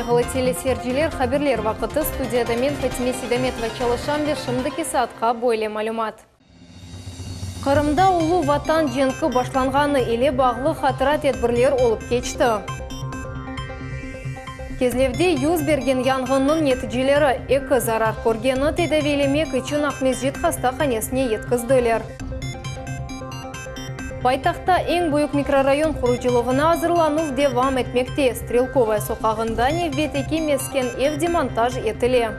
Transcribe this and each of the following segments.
қайғылы телесерджилер хаберлер вақыты студияда мен Фатиме Сейдаметова чалышам шымдыки саатқа бойле малюмат. Қырымда улу ватан женкі башланғаны еле бағлы хатыра тедбірлер олып кечті. Кезлевде юз берген янгынның нәтижелері экі зарар көргені тедавелемек үшін Ахмезжит хастаханесіне еткізділер. Байтақта ең бұйық микрорайон құручылығына азырлану девам етмекте. Стрелковая соқағында невбетеки мескен евдемонтаж етіле.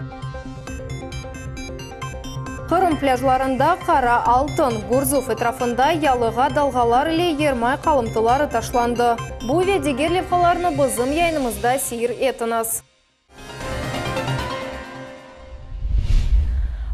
Қырым пляжларында қара алтын, Гурзуф этрafында ялыға далғалар иле ермай қалымтылары ташланды. Бұл ведегер левқаларыны бізім яйнымызда сейір етініз.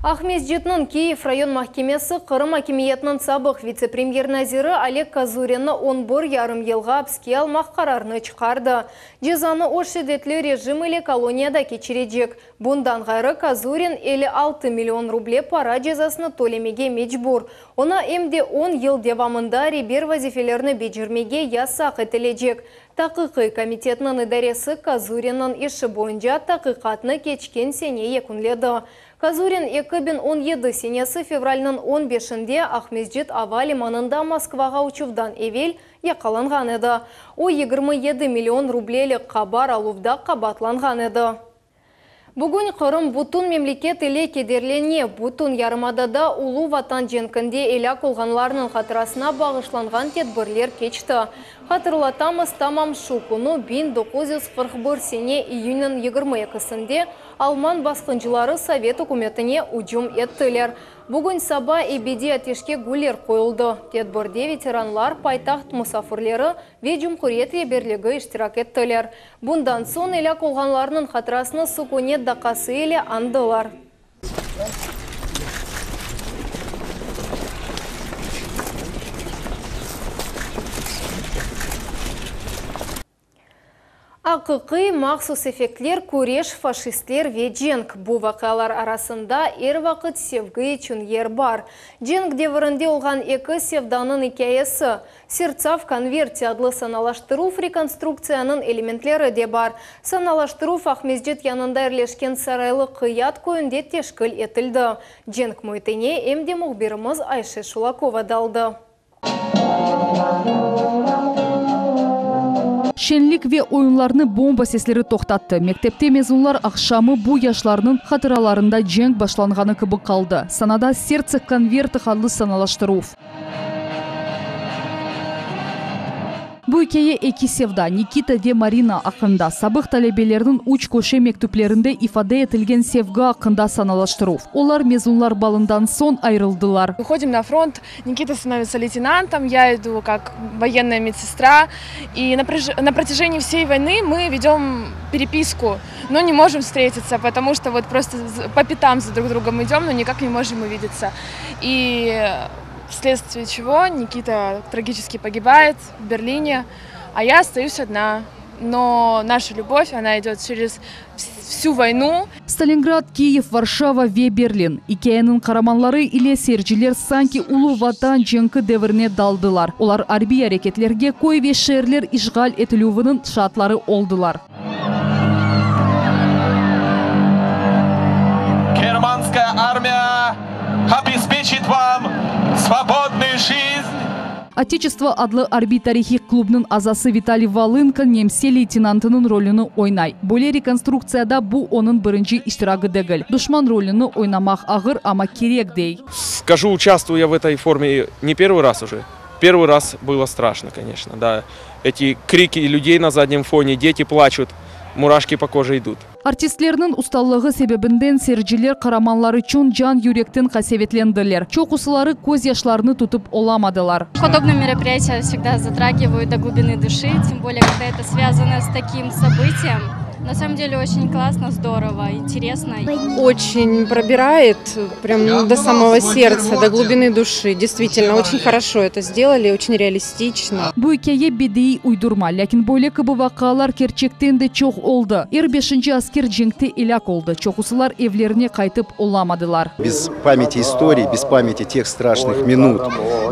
Ахмезжитнің Киев район махкемесі Қырым акимиетінің сабық вице-премьер назиры Олег Казуринны 11,5 елға апске алмақ қарарыны чықарды. Жезаны ошедетлі режим или колонияда кечережек. Бұндан ғайры Казурин 56 миллион рубле пара жезасыны төлемеге мечбур. Она емде 10 ел девамында ребер вазифелерні бежірмеге ясақ етілежек. Тақиқы комитетінің идаресі Казуринның іші бойынша тақиқатны кечкен сене екінледі. Казурин 2017 сенесі февральның 15-інде Ахмезжит ава лиманында Москваға учувдан евел яқаланған еді. О 27 миллион рублелік қабар алувда қабатланған еді. Бүгін Қырым бұтын мемлекет еле кедерлене, бұтын ярымадада улу ватан женкінде еля қолғанларының қатырасына бағышланған тедбірлер кечті. Қатырлатамыз тамам шукуну 1941 сене июнін 22-сінде Алман басқынжылары Совет үкіметіне ұжым еттілер. Бүгін саба эбеди атешке гулер қойылды. Тедбірде ветеранлар пайтақт мұсафырлері ве Жұмқұрет реберлігі іштирак еттілер. Бұндан сон еля қолғанларының қатырасыны сукунет дақасы еле андылар. Ақықы мақсус эффектлер көреш фашистлер ве женг. Бұл вақалар арасында ер вақыт севгі үшін ер бар. Женг девірінде олған екі севданын икаясы. Сердца в конверте адлы саналаштыруф реконструкцияның элементлері де бар. Саналаштыруф Ахмезжит янында әрлешкен сарайлы қият көйінде тешкіл етілді. Женг мөйтіне емде мұғберіміз Айше Шулакова далды. Шенлік ве ойынларыны бомба сеслері тоқтатты. Мектепте мезунлар ақшамы бұ яшларының қатыраларында женг башланғаны кібі қалды. Санада сердце конверті қалды саналаштыруф. Бұл кее эки севда Никита де Марина ақында. Сабық талебелердің уч көше мектеплерінде ифаде етілген севга ақында саналаштыруф. Олар мезунлар балындан сон айрылдылар. Выходим на фронт, Никита становится лейтенантом, я иду как военная медсестра. И на протяжении всей войны мы ведем переписку, но не можем встретиться, потому что вот просто по пятам за друг другом идем, но никак не можем увидеться. И вследствие чего Никита трагически погибает в Берлине, а я остаюсь одна. Но наша любовь, она идет через всю войну. Сталинград, Киев, Варшава, ве Берлин. Икеянын қараманлары иле сержилер санки улу ватан женкі дәвірне далдылар. Олар арби әрекетлерге кой ве шерлер ишғал етілуінің шатлары олдылар. Германская армия обеспечит вам свободную жизнь. Отечество адлы арби тарихи клубның азасы Виталий Волынко немсе лейтенантының роліні ойнай. Боле реконструкцияда бұл оның бірінші иштирагы дегіл. Душман роліні ойнамақ ағыр, ама керек дей. Скажу, участвую я в этой форме не первый раз уже. Первый раз было страшно, конечно. Да. Эти крики людей на заднем фоне, дети плачут, мурашки по коже идут. Артистлерінің ұсталығы себебінден сержилер қараманлары чун жан юректен қасеветленділер. Чоқусылары көз яшларыны тұтып оламадылар. Подобные мероприятия всегда затрагивают до глубины души, тем более, когда это связано с таким событием. На самом деле очень классно, здорово, интересно. Очень пробирает прям до самого сердца, до глубины души. Действительно, очень хорошо это сделали, очень реалистично. Bu hikaye bediği uydurma, lakin böyle kıbı vakalar gerçekten de çok oldu. 5. asker cenkte ilak oldu. Çoğusular evlerine kaytıp olamadılar. Без памяти истории, без памяти тех страшных минут,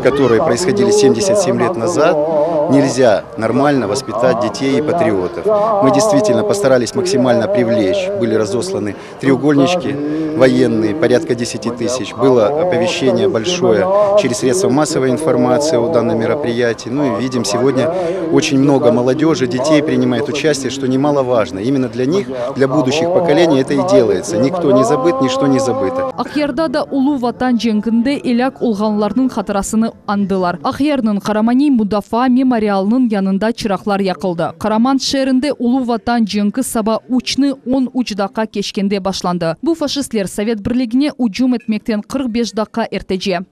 которые происходили 77 лет назад, нельзя нормально воспитать детей и патриотов. Мы действительно постарались максимально привлечь. Были разосланы треугольнички военные, порядка 10 тысяч. Было оповещение большое через средства массовой информации о данном мероприятии. Ну и видим, сегодня очень много молодежи, детей принимает участие, что немаловажно. Именно для них, для будущих поколений это и делается. Никто не забыт, ничто не забыто. Акъярда да улуу ватан жеңгінде элак олғанларның хатырасыны андылар. Акъярның Карамани Мудафа мемориалының янында чырақлар якылды. Караман шерінде улуу ватан жеңгі саба учны 10 учдақа кешкенде башланды. Бу фашистлер Совет Бірлігіне уджум етмектен 45 даққа эртеже.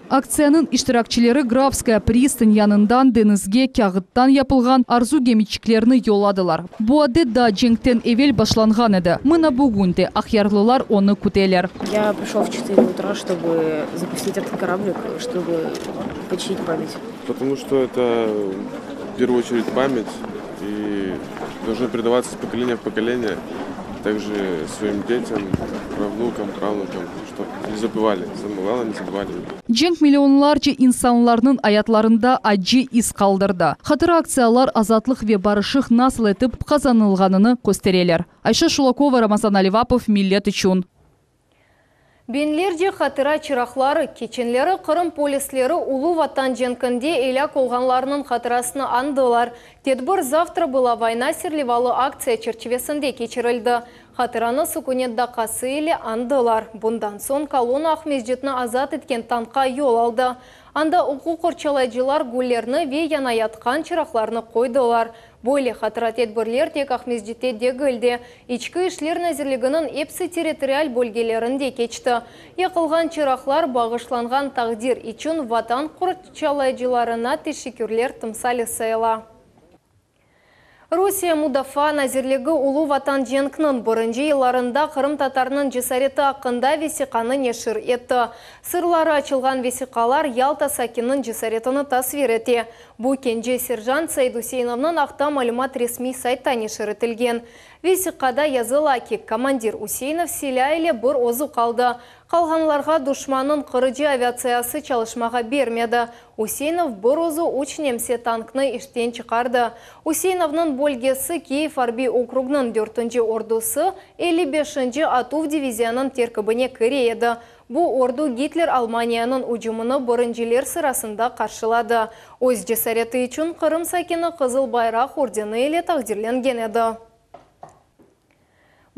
Акцияның иштиракчылары Графская пристань янындан денизге кягыттан yapılған арзу гемичиклерни yoladылар. Бу адет да жеңтен эвел башланган еді. Мына бүгүнде акъярлылар оны күтелер. Я пришел в 4 утра, чтобы запустить этот кораблик, чтобы почтить память. Потому что это в первую очередь память и должны передаваться из поколения в поколение. Также своим детям, правнукам, правнукам, чтобы не забывали, главное не забывали. Женг миллионларча инсанларның аятларында аджи из калдырды. Хатыр акциялар азатлық ве барышық насыл етіп қазанылғаныны көстерелер. Айша Шулакова, Рамазан Аливапов, Миллет үчүн. Бенлерде хатыра чырақлары, кеченлері Қырым полислері улу ватан женкінде эляк олғанларының хатырасыны андылар. Тедбір завтра была война серлевалы акция черчевесінде кечірілді. Хатыраны сукунетда қасы елі андылар. Бұндан сон колонна Ахмезжетіні азат еткен танқа yol алды. Анда ұқу қорчалайджилар гуллерні ве янаятқан чырақларны қойдылар. Бойле хатыра тедбірлер тек Ахмезжетте дегілді. Ичкі ішлер нәзірлігінің епсі территориаль бөлгелерінде кечті. Яқылған чырақлар бағышланған тағдир için ватан қорчалайджиларына тешекүрлер тымсалы сайла. Русия Мудафа назирлігі улу ватан женкнын бұрынжы еларында Қырым татарының жесареті ақында весиқаны нешір етті. Сырлары açылған весиқалар Ялта Сакинның жесаретіні тасвир еті. Бұ кенже сержант Саид Усейновның ақта малюмат ресми сайтта нешір етілген. Весиқада языла ки командир Усейнов селяйле бір озу қалды. Қалғанларға душманның қырыжы авиациясы çalışmaға бермеді. Усейнов бір озу уч немсе танкны іштен чықарды. Усейновның бөлгесі Киев Арби округның 4-ші ордусы 55-ші Атув дивизияның теркібіне кіре еді. Бұ орду Гитлер Алманияның ұжымыны бұрынжелер сырасында қаршылады. Өз жесареті үшін Қырым Сакені Қызыл Байрақ ордені еле тағдирленген еді.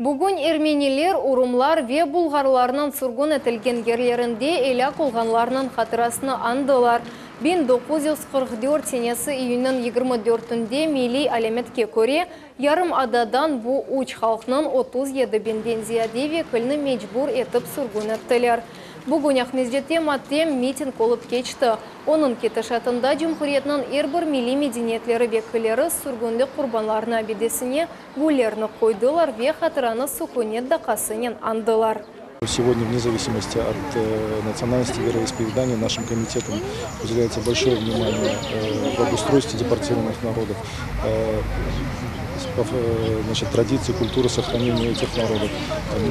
Бүгін эрменилер, урумлар ве булғарларының сұрғын етілген ерлерінде эляк олғанларының хатырасыны андылар. 1944 сенесі июнның 24-інде милли алеметке көре, ярым ададан бұ уч халқының 37 бенден зияде векілні мечбур етіп сұрғын еттілер. Бүгін Ахмезжетте маттем митинг олып кечті. Оның кетішатында Жумхуриетінің әрбір милли мединетлері векілері сұрғынды құрбанларына бедесіне гулерні қойдылар ве хатыраны сукунет дақасынен андылар. Сегодня, вне зависимости от национальности вероисповедания, нашим комитетом уделяется большое внимание в обустройстве депортированных народов, традиции, культуры сохранения этих народов.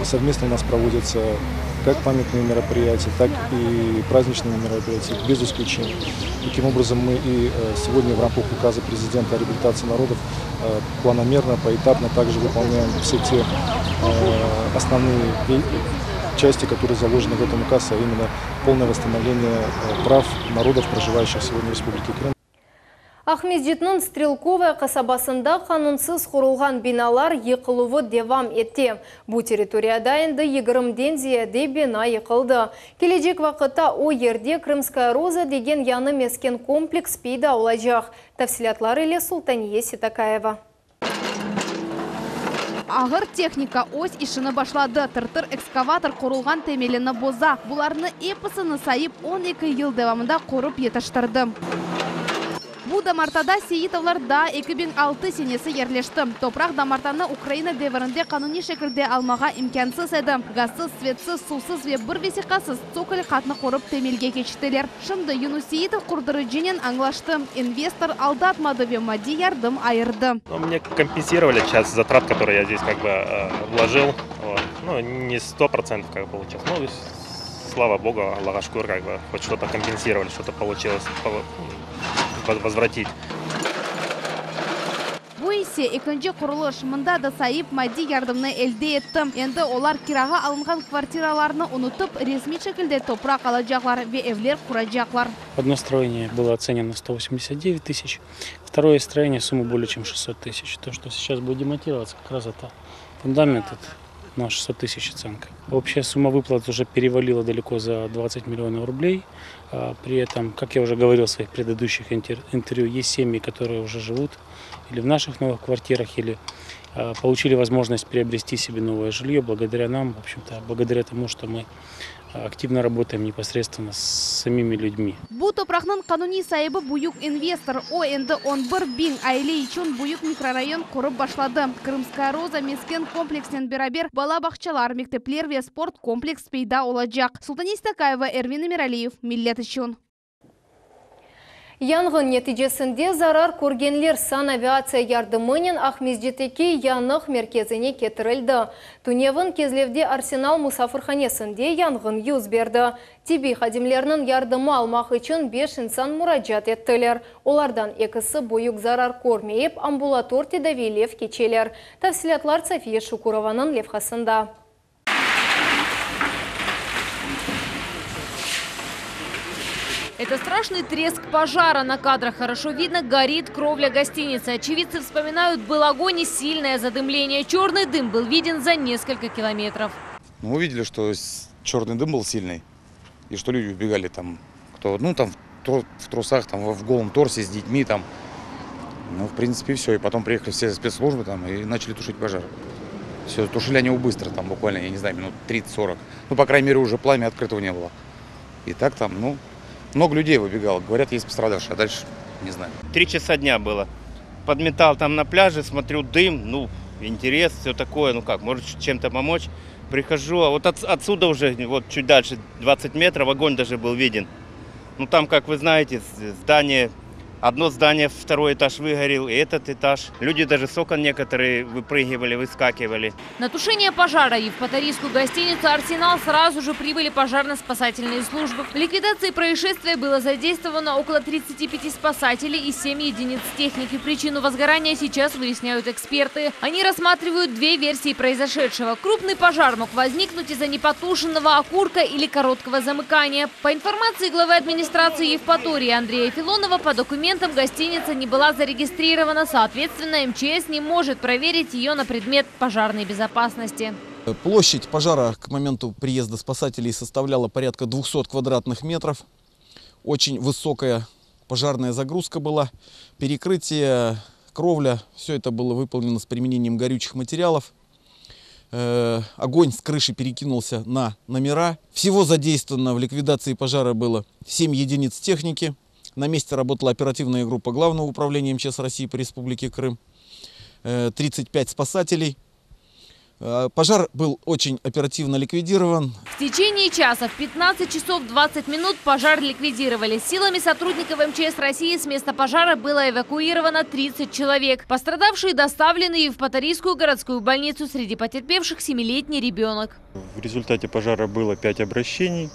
Совместно у нас проводятся как памятные мероприятия, так и праздничные мероприятия, без исключения. Таким образом, мы и сегодня в рамках указа президента о реабилитации народов планомерно, поэтапно также выполняем все те основные части, которые заложены в этом указе, а именно полное восстановление прав народов, проживающих сегодня в Республике Крым. Ахмезжетінің Стрелковая қасабасында қанунсыз құрылған биналар еқылуы девам етте. Бұ территорияда енді 20-ден зияде бина еқылды. Кележек вақытта о ерде Крымская роза деген яны мескен комплекс пейда олajaq. Тәфсилатлар еле Султания Ситакаева. Ағыр техника ось ішіні башлады. Тыртыр экскаватор құрылған темеліні боза. Бұларны эпісіні сайып 12 ел девамында қорып етіштірді. Бу дамартада сейітовларда 2006 сенесі ерлешті. Топрақ дамартаны Украина деверінде қануни шекілде алмаға имкансыз еді. Газсыз, светсіз, сусыз ве бір весиқасыз цоколь қатны қорып темелге кечтелер. Шымды Юнус Сейітов құрдыры женен аңлашты. Инвестор алдатмады ве мади ярдым айырды. Мне компенсировали часть затрат, которые я здесь вложил. Не 100% получилось. слава Богу, Аллаха шкур, как бы хоть что-то компенсировали, что-то получилось возвратить. Bu ise ikinci kuruluş mında da sayıp maddi yardımını elde ettim. Endi olar kiraga alıngan kvartiralarını unutup resmi şekilde toprak alacaklar ve evler kuracaklar. Одно строение было оценено 189 тысяч, второе строение сумму более чем 600 тысяч. То, что сейчас будет демонтироваться, как раз это фундамент на 600 тысяч оценка. Общая сумма выплат уже перевалила далеко за 20 миллионов рублей. При этом, как я уже говорил в своих предыдущих интервью, есть семьи, которые уже живут или в наших новых квартирах, или получили возможность приобрести себе новое жилье благодаря нам, в общем-то, благодаря тому, что мы активно работаем непосредственно с самими людьми. Bu toprakның kanuni sahibi buyuk investor. O endi 11.000 aile için buyuk mikrorayon kurup başladı. Krımskaya Роза mesken kompleksinen beraber bala bahçalar, mektepler ve sport kompleks peyda olacak. Султанис Такаева, Эрвин Эмиралиев, Millet için. Янгын нәтижесінде зарар көргенлер сан авиация ярдымынен Ахмездетеке янық мерkezine кетірілді. Туневын кезлевде Арсенал мұсафырханесінде янгын юз берді. Тиби хадимлерінің ярдымы алмақ үшін 5 инсан мұраджат еттілер. Олардан екісі бойық зарар көрмейіп, амбулатор тедавилев кечелер. Тәфсилатлар София Шукурованың левхасында. Это страшный треск пожара. На кадрах хорошо видно, горит кровля гостиницы. Очевидцы вспоминают, был огонь и сильное задымление. Черный дым был виден за несколько километров. Мы увидели, что черный дым был сильный. И что люди убегали там, кто, там в трусах, там, в голом торсе, с детьми. Там. В принципе, все. И потом приехали все спецслужбы там, и начали тушить пожар. Все, тушили они его быстро, там, буквально, я не знаю, минут 30-40. По крайней мере, уже пламя открытого не было. И так там, много людей выбегало. Говорят, есть пострадавшие, а дальше не знаю. 3 часа дня было. Подметал там на пляже, смотрю дым, интерес, все такое, может чем-то помочь. Прихожу, а вот отсюда уже, вот чуть дальше, 20 метров, огонь даже был виден. Там, как вы знаете, здание, одно здание, второй этаж выгорел, и этот этаж. Люди даже с окон некоторые выпрыгивали, выскакивали. На тушение пожара и в патарийскую гостиницу «Арсенал» сразу же прибыли пожарно-спасательные службы. В ликвидации происшествия было задействовано около 35 спасателей и 7 единиц техники. Причину возгорания сейчас выясняют эксперты. Они рассматривают 2 версии произошедшего. Крупный пожар мог возникнуть из-за непотушенного окурка или короткого замыкания. По информации главы администрации Евпатории Андрея Филонова, по документам гостиница не была зарегистрирована, соответственно, МЧС не может проверить ее на предмет пожарной безопасности. Площадь пожара к моменту приезда спасателей составляла порядка 200 квадратных метров. Очень высокая пожарная загрузка была, перекрытие, кровля, все это было выполнено с применением горючих материалов. Огонь с крыши перекинулся на номера. Всего задействовано в ликвидации пожара было 7 единиц техники. На месте работала оперативная группа Главного управления МЧС России по Республике Крым, 35 спасателей. Пожар был очень оперативно ликвидирован. В течение часа в 15 часов 20 минут пожар ликвидировали. Силами сотрудников МЧС России с места пожара было эвакуировано 30 человек. Пострадавшие доставлены в Патарийскую городскую больницу. Среди потерпевших 7-летний ребенок. В результате пожара было 5 обращений.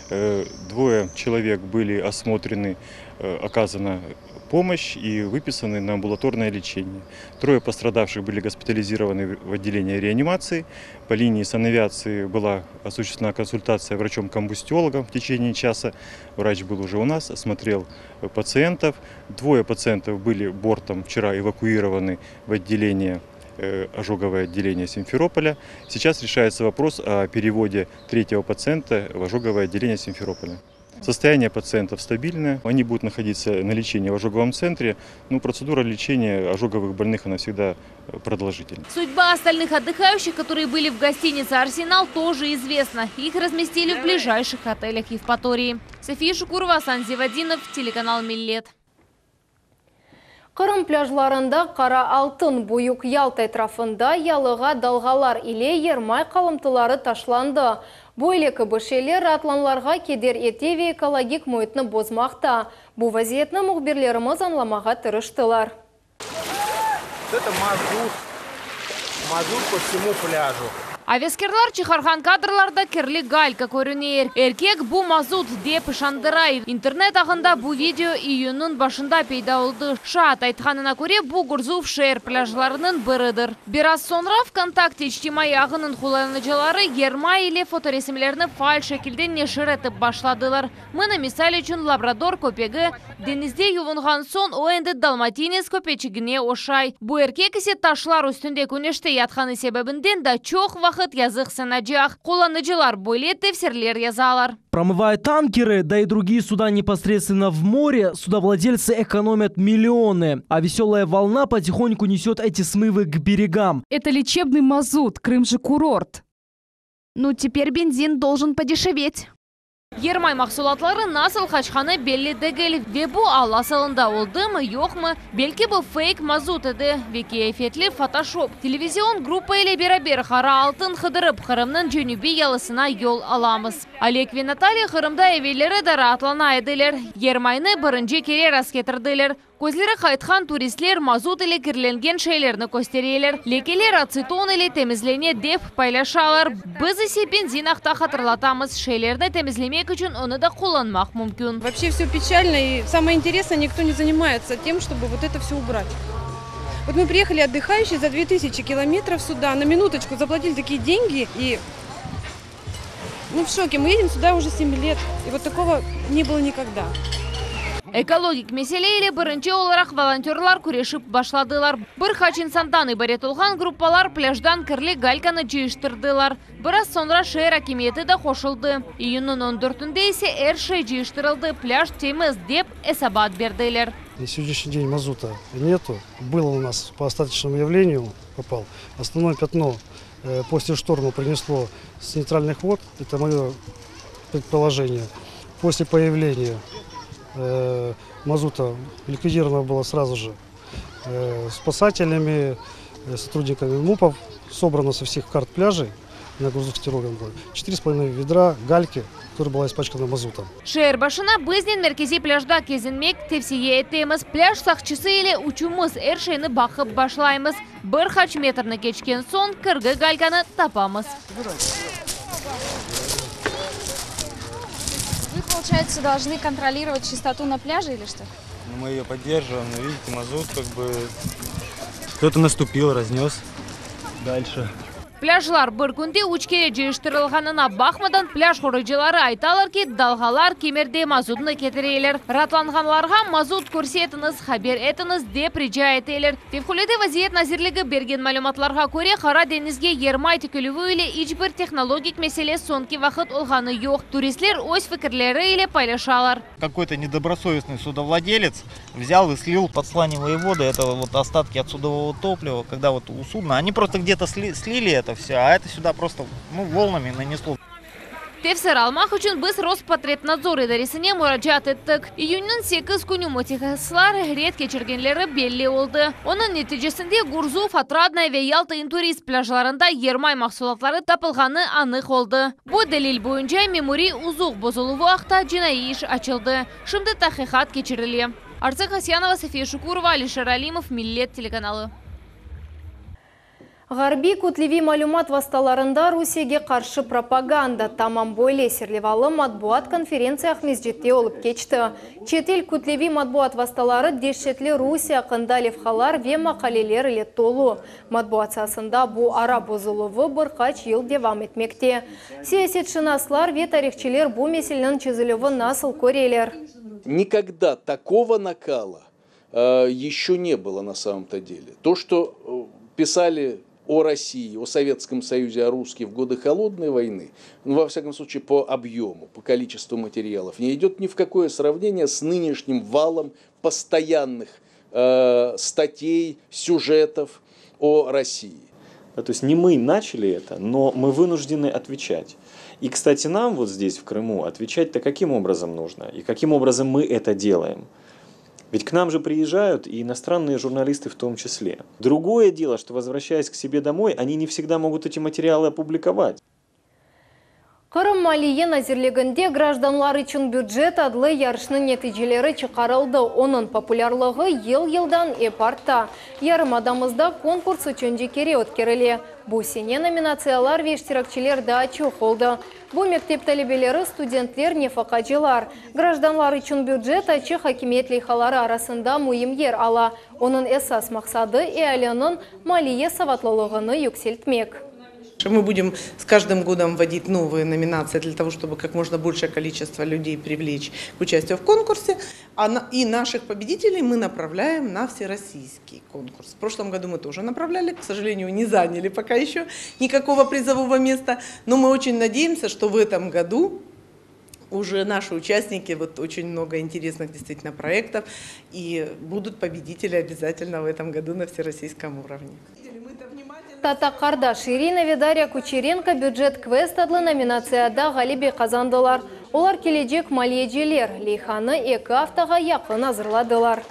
2 человек были осмотрены, оказана помощь и выписаны на амбулаторное лечение. 3 пострадавших были госпитализированы в отделение реанимации. По линии санавиации была осуществлена консультация врачом-комбустиологом в течение часа. Врач был уже у нас, осмотрел пациентов. 2 пациентов были бортом вчера эвакуированы в отделение ожоговое отделение Симферополя. Сейчас решается вопрос о переводе 3-го пациента в ожоговое отделение Симферополя. Состояние пациентов стабильное. Они будут находиться на лечении в ожоговом центре. Процедура лечения ожоговых больных, она всегда продолжительна. Судьба остальных отдыхающих, которые были в гостинице «Арсенал», тоже известна. Их разместили в ближайших отелях Евпатории. София Шукурова, Асан Зевадинов, телеканал «Миллет». Қырым пляжларында қара алтын бұйық Ялта этрafында ялыға далғалар иле ермай қалымтылары ташланды. Бойлекі бішелер атланларға кедер етеве экологик мұйтны бозмақта. Бұ вазиетні мұғберлеріміз анламаға тырыштылар. Это мазут по всему пляжу. Авескерлар чихархан кадрларда кирлі галька көрінер. Эркек бу мазут деп шандырай. Интернет ағында бу видео июнның башында пейда oldu. Шаат айтқанына көре бу Гурзуф шер пляжларының бірідір. Biraz sonra ВКонтакте ичтимай ағының қолданıcıları Ермай ile fotoresimlerini faal şekilde neşir etip başladılar. Мына misal üçün Labrador köpegi denizde yuvunğan son o endi Dalmatines köpeçigine oşay. Bu erkek ise taşlar üstünde güneşte yatkanı sebebinden de çok vakit yazık sanacak. Kullanıcılar böyle tefsirler yazarlar. Промывая танкеры, да и другие суда непосредственно в море, судовладельцы экономят миллионы, а веселая волна потихоньку несет эти смывы к берегам. Это лечебный мазут, Крым же курорт. Ну, теперь бензин должен подешеветь. Ермай mahsulatları nasıl kaçkanı belli değil ve bu asılında oldu mu yok mu? Belki bu fake mazut idi ve keyfiyetli Photoshop. Televizyon grubu ile beraber Kara Altın Hıdırıp Kırım'ın cünubi yalısına yol alamız. Alek ve Natalya Kırım'da evvelere de rahatlana edilir. Yermayını birinci kere rast getirdiler. Gözleri kayıtkan turistler mazut ile kirlengen şeylerini gösteriyorlar. Lekeler aseton ile temizlene dep paylaşarlar. Biz ise benzin akta hatırlatamız. Şeylerini temizlemek için onu da kullanmak mümkün. Вообще все печально и самое интересное, никто не занимается тем, чтобы вот это все убрать. Вот мы приехали отдыхающие за 2000 километров сюда, на минуточку заплатили такие деньги и мы в шоке. Мы едем сюда уже 7 лет и вот такого не было никогда. Ekologik meseleyle birinci olarak volontörler küreşip başladılar. Bir kaç insandan ibaret olan gruppalar plajdan kirli galkanı cıyıştırdılar. Biraz sonra şehir hakimiyeti de koşuldu. İyunun 14'ünde ise her şey cıyıştırıldı. Plaj temiz dep esabat verdiler. На сегодняшний день мазута нету. Было у нас по остаточному явлению, попал. Основное пятно после шторма принесло с нейтральных вод. Это мое предположение. После появления мазута ликвидировано было сразу же спасателями, сотрудниками МУПов. Собрано со всех карт пляжей на Гурзуф-Тироган 4,5 ведра гальки, которая была испачкана мазутом. Şehir başına bizden merkezi plajda kezinmek tavsiye ettiğimiz plaj sakçısı ile uçumuz her şeyini bakıp başlayımız. Bir kaç metrini geçken son kırgı galkanı tapamız. Вы, получается, должны контролировать чистоту на пляже или что? Мы ее поддерживаем, но видите, мазут как бы... Кто-то наступил, разнес. Дальше. Pляжlar bir günde 3 kere cıyıştırılğanına bakmadan plaj koruyucuları aytalar ki dalgalar kemerde mazutunu getiriyorlar. Ratlanğanlarga mazut көрсетiniz, haber etiniz dep rica etiler. Fevkalade vaziyet nazirligi bergen malumatlarga göre Kara denizge Yermay tükülüvü ile hiçbir teknologik mesele sonki vakit olğanı yok. Turistler öz fikirleri ile paylaşarlar. Какой-то недобросовестный судовладелец взял и слил под слане воеводы, это вот остатки от судового топлива, когда вот у судна, они просто где-то слили это все, а это сюда просто волнами нанесло. Tefsir almak için biz Rospotrebnadzor idaresine müracaat ettik. İyunun 8 günü mütehassıslar ret geçirgenleri belli oldu. Onun neticesinde Gurzuf, Atradnay ve Yaltayın turist plajlarında Yermay mahsulatları tapılğanı anık oldu. Bu delil boyunca memuri uzuq bozuluğu haqda cinayi iş açıldı. Şimdi tahqiqat geçiriliyor. Artsaq Asyanova, Safiya Shukurova, Alisher Alimov, Millet телеканалы. Гарби күтлеви малюмат васталарында Русияге қаршы пропаганда тамам бойле серлевалы матбуат конференциях мезжетте олып кечті. Четел күтлеви матбуат васталары дешетлі Русия қындалевхалар ве мақалелер иле толу. Матбуациясында бу ара бозылуы бір қач ел девам етмекте. Саясетшінаслар ве тарихчилер бу меселінің чезілуі насыл көрелер. Никогда такого накала еще не было на самом-то деле. То, что писали о России, о Советском Союзе, о русских в годы Холодной войны, ну, во всяком случае, по объему, по количеству материалов, не идет ни в какое сравнение с нынешним валом постоянных статей, сюжетов о России. То есть не мы начали это, но мы вынуждены отвечать. И, кстати, нам вот здесь, в Крыму, отвечать-то каким образом нужно? И каким образом мы это делаем? Ведь к нам же приезжают и иностранные журналисты в том числе. Другое дело, что, возвращаясь к себе домой, они не всегда могут эти материалы опубликовать. Қырым малиен әзірлігінде гражданлар үшін бюджет адлы ярышның нәтижелері чықарылды. Оның популярлығы ел-елдан епартта. Ярым адамызда конкурс үшін жекере өткерілі. Бұл сене номинациялар вештиракчелер да ачық олды. Бұл мектеп талебелері студентлер нефақажилар. Гражданлар үшін бюджет ачық хакимиет лейхалары арасында мұйымгер ала. Оның эсас мақсады әлінің малие саватлылығыны юкселтмек. Мы будем с каждым годом вводить новые номинации для того, чтобы как можно большее количество людей привлечь к участию в конкурсе. И наших победителей мы направляем на всероссийский конкурс. В прошлом году мы тоже направляли, к сожалению, не заняли пока еще никакого призового места. Но мы очень надеемся, что в этом году уже наши участники, очень много интересных действительно проектов, и будут победители обязательно в этом году на всероссийском уровне. Татақарда Ширина Ведария Кучеренко бюджет квест адлы номинацияда ғалибе қазандылар. Олар кележек малиежелер, лейханы екі автаға яқын азырладылар.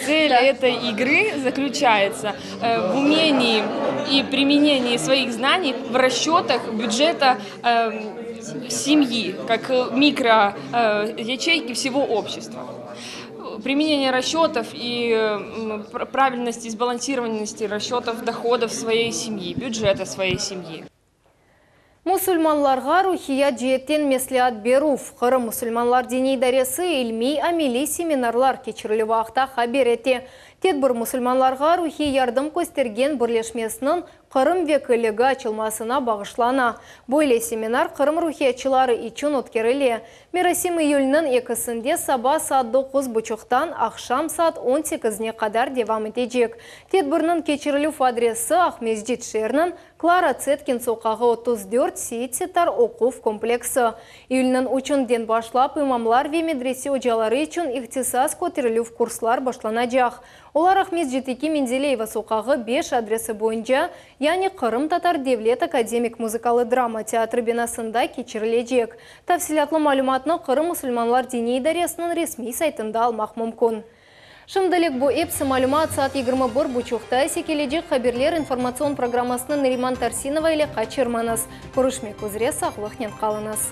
Цель этой игры заключается в умении и применении своих знаний в расчетах бюджета семьи, как микроячейки всего общества. Применение расчетов и правильности, сбалансированности расчетов доходов своей семьи, бюджета своей семьи. Мусульманларға рухия жиеттен меслиат беруф. Қырым мусульманлар дини даресы илми амили семинарлар кечірілі вақта хабер еті. Тедбір мусульманларға рухи ярдым көстерген бірлешмесінің Қырым векілігі açılmasına бағышлана. Бойле семинар Қырым рухиятчылары için өткерілі. Мерасим июльнің 2-сінде саба саат 9:30-тан ақшам саат 18-не қадар девам етежек. Тедбірнің кечірілі адресі Ахмездит шерінің Клара Цеткин соқағы 34 Сейтсетар оқув комплексі. Июльнің учынден башлап имамлар ве медресе ocалары үшін ихтисас көтерілі курслар башланacak. Олар Ахмездитеки Менделеева соқағы 5 адресі бойынша, яғни Қырым Татар Девлет академик музыкалы драма театры бинасында кечірілежек. Тәфсилатлы малюматны Қырым мұсылманлар дини идаресінің ресми сайтында алмақ мүмкін. Шымдылық бұл эпсі малюмат саат 21:30-та секележек хаберлер информацион программасының Нариман Тарсинова или қачырманыз. Көрішмек өзіре сақлықнен қалыныз.